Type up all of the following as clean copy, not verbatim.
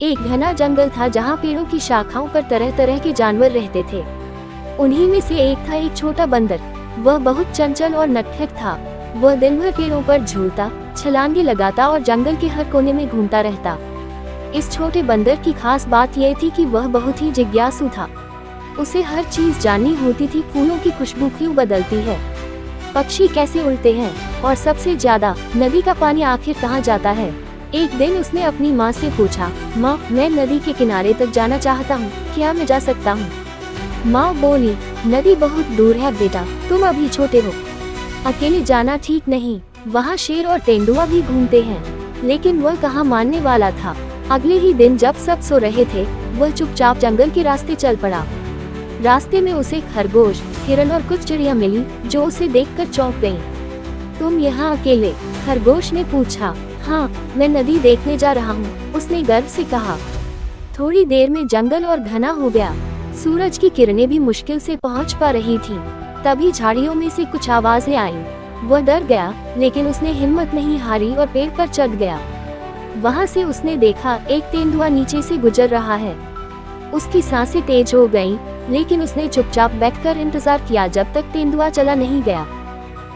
एक घना जंगल था जहाँ पेड़ों की शाखाओं पर तरह तरह के जानवर रहते थे। उन्हीं में से एक था एक छोटा बंदर। वह बहुत चंचल और नटखट था। वह दिन भर पेड़ों पर झूलता, छलांगे लगाता और जंगल के हर कोने में घूमता रहता। इस छोटे बंदर की खास बात यह थी कि वह बहुत ही जिज्ञासु था। उसे हर चीज जाननी होती थी। फूलों की खुशबू क्यों बदलती है, पक्षी कैसे उड़ते हैं, और सबसे ज्यादा नदी का पानी आखिर कहाँ जाता है। एक दिन उसने अपनी माँ से पूछा, माँ, मैं नदी के किनारे तक जाना चाहता हूँ, क्या मैं जा सकता हूँ? माँ बोली, नदी बहुत दूर है बेटा, तुम अभी छोटे हो, अकेले जाना ठीक नहीं। वहाँ शेर और तेंदुआ भी घूमते हैं। लेकिन वह कहाँ मानने वाला था। अगले ही दिन जब सब सो रहे थे, वह चुपचाप जंगल के रास्ते चल पड़ा। रास्ते में उसे खरगोश, हिरन और कुछ चिड़िया मिली जो उसे देखकर चौंक गईं। तुम यहाँ अकेले? खरगोश ने पूछा। हाँ, मैं नदी देखने जा रहा हूँ, उसने गर्व से कहा। थोड़ी देर में जंगल और घना हो गया। सूरज की किरणें भी मुश्किल से पहुँच पा रही थीं। तभी झाड़ियों में से कुछ आवाजें आईं। वह डर गया, लेकिन उसने हिम्मत नहीं हारी और पेड़ पर चढ़ गया। वहाँ से उसने देखा एक तेंदुआ नीचे से गुजर रहा है। उसकी सांसें तेज हो गईं, लेकिन उसने चुपचाप बैठकर इंतजार किया जब तक तेंदुआ चला नहीं गया।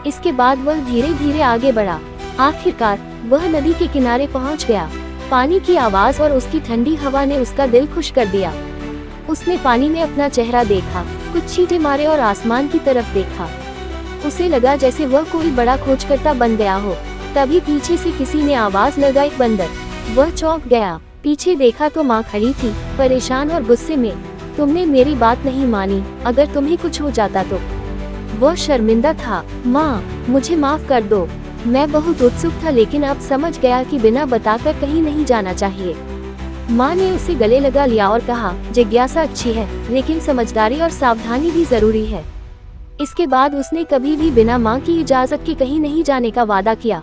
इसके बाद वह धीरे धीरे आगे बढ़ा। आखिरकार वह नदी के किनारे पहुंच गया। पानी की आवाज और उसकी ठंडी हवा ने उसका दिल खुश कर दिया। उसने पानी में अपना चेहरा देखा, कुछ छींटे मारे और आसमान की तरफ देखा। उसे लगा जैसे वह कोई बड़ा खोजकर्ता बन गया हो। तभी पीछे से किसी ने आवाज लगाई, बंदर। वह चौंक गया। पीछे देखा तो माँ खड़ी थी, परेशान और गुस्से में। तुमने मेरी बात नहीं मानी, अगर तुम्हें कुछ हो जाता तो? वह शर्मिंदा था। माँ, मुझे माफ कर दो, मैं बहुत उत्सुक था, लेकिन अब समझ गया कि बिना बताकर कहीं नहीं जाना चाहिए। माँ ने उसे गले लगा लिया और कहा, जिज्ञासा अच्छी है, लेकिन समझदारी और सावधानी भी जरूरी है। इसके बाद उसने कभी भी बिना माँ की इजाजत के कहीं नहीं जाने का वादा किया।